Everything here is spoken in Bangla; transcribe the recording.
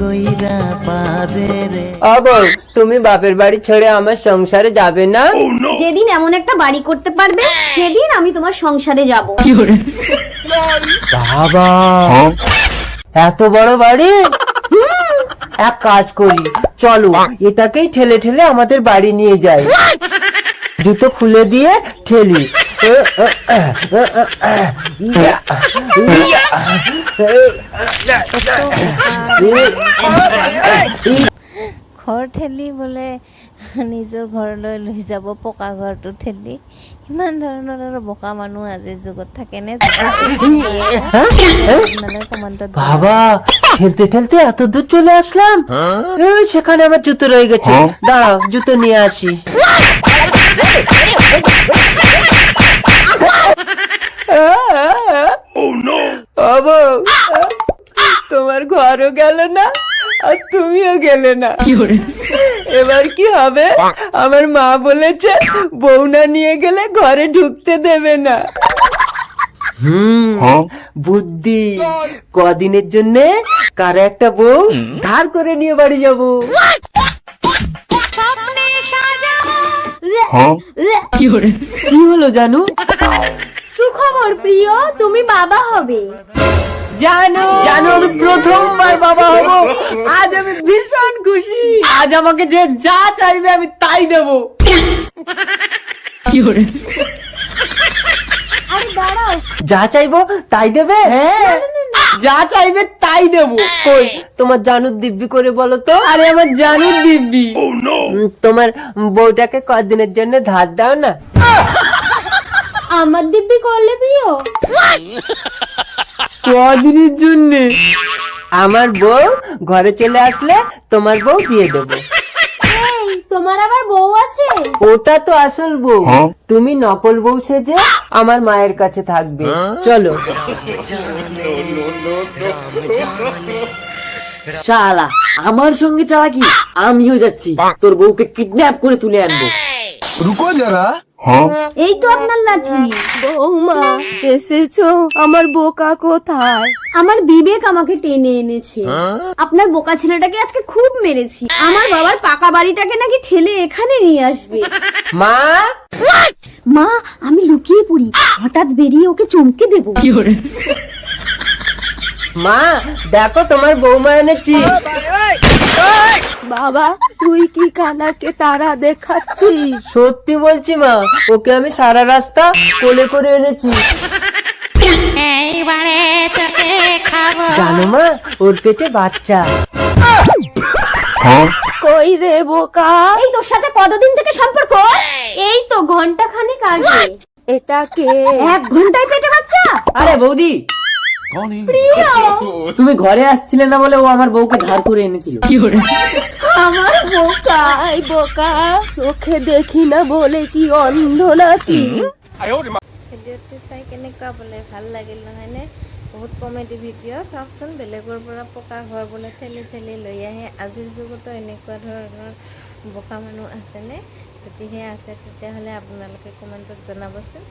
কইরা পাবে রে। বউ, তুমি বাপের বাড়ি ছেড়ে আমার সংসারে যাবে না? যেদিন এমন একটা বাড়ি করতে পারবে সেদিন আমি তোমার সংসারে যাব। বাবা, এত বড় বাড়ি! এক কাজ করি, চলো এটাকেই ঠেলে ঠেলে আমাদের বাড়ি নিয়ে যাই। জুতো খুলে দিয়ে ঠেলি। ঘৰ ঠেলি বোলে নিজৰ ঘৰলৈ লৈ যাব, পকা ঘৰটো ঠেলি। ইমান ধৰণৰ আৰু বোকা মানুহ আজিৰ যুগত থাকেনে? কমেণ্টত বাবা, ঠেলতে ঠেলতে এত দূর চলে আসলাম। এই, সেখানে আমার জুতো রয়ে গেছে, দাঁড়াও জুতো নিয়ে আসি। তোমার ঘরও গেল না আর তুমিও গেলে না, এবার কি হবে? আমার মা বলেছে বউ না নিয়ে গেলে ঘরে ঢুকতে দেবে না। বুদ্ধি, কদিনের জন্য কারো একটা বউ ধার করে নিয়ে বাড়ি যাবো। কি হলো জানু? সুখবর প্রিয়, তুমি বাবা হবে। জানো জানো, আমি প্রথমবার বাবা হব। আজ আমি ভীষণ খুশি। আজ আমাকে যে যা চাইবে আমি তাই দেবো। আরে দাঁড়াও, যা চাইবো তাই দেবে? হ্যাঁ, যা চাইবে তাই দেবো। কই তোমার জানুর দিব্যি করে বলো তো। আরে আমার জানুর দিব্যি। তোমার বউটাকে কদিনের জন্য ধার দাও না। আমার দিব্যি করলে প্রিয়? কদিনের জন্য? আমার বউ ঘরে চলে আসলে তোমার বউ দিয়ে দেবো। এই, তোমার আবার বউ আছে? ওটা তো আসল বউ, তুমি নকল বউ সেজে আমার মায়ের কাছে থাকবে। চলো। শালা, আমার সঙ্গে চালাকি? আমিও যাচ্ছি, তোর বউকে কিডন্যাপ করে তুলে আনবো। रुको जरा। এই তো আপনার লাঠি। বৌমা এসেছো, আমার বোকা কোথায়? আমার বিবেক আমাকে টেনে এনেছে। আপনার বোকা ছেলেটাকে আজকে খুব মেরেছি। আমার বাবার পাকা বাড়িটাকে নাকি ঠেলে এখানে নিয়ে আসবে। মা, মা, আমি লুকিয়ে পড়ি, হঠাৎ বেরিয়ে ওকে চমকে দেবো। মা দেখো তোমার বৌমা এনেছি। বাবা, তুই কি কানাকে তারা দেখাচ্ছিস? সত্যি বলছি মা, ওকে আমি সারা রাস্তা কোলে করে এনেছি। জানো মা, ওর পেটে বাচ্চা। কই রে বোকা? এই তোর সাথে কতদিন থেকে সম্পর্ক? এই তো ঘন্টা খানেক আগে। এটা কে? 1 ঘন্টায় পেটে বাচ্চা? আরে বৌদি, তুমি ঘরে আসছিলে না বলে ও আমার বউকে ধার করে এনেছিল। আমার বোকা, এই বোকা, চোখে দেখি না বলে কি অন্ধ নাকি? ভিডিঅ'টো চাই কেনেকুৱা বোলে, ভাল লাগিল নহয়নে? বহুত কমেডি ভিডিঅ'। চাওকচোন, বেলেগৰ পৰা পকা ঘৰ বোলে ঠেলি ঠেলি লৈ আহে। আজিৰ যুগতো এনেকুৱা ধৰণৰ বোকা মানুহ আছেনে? যদিহে আছে তেতিয়াহ'লে আপোনালোকে কমেণ্টত জনাবচোন।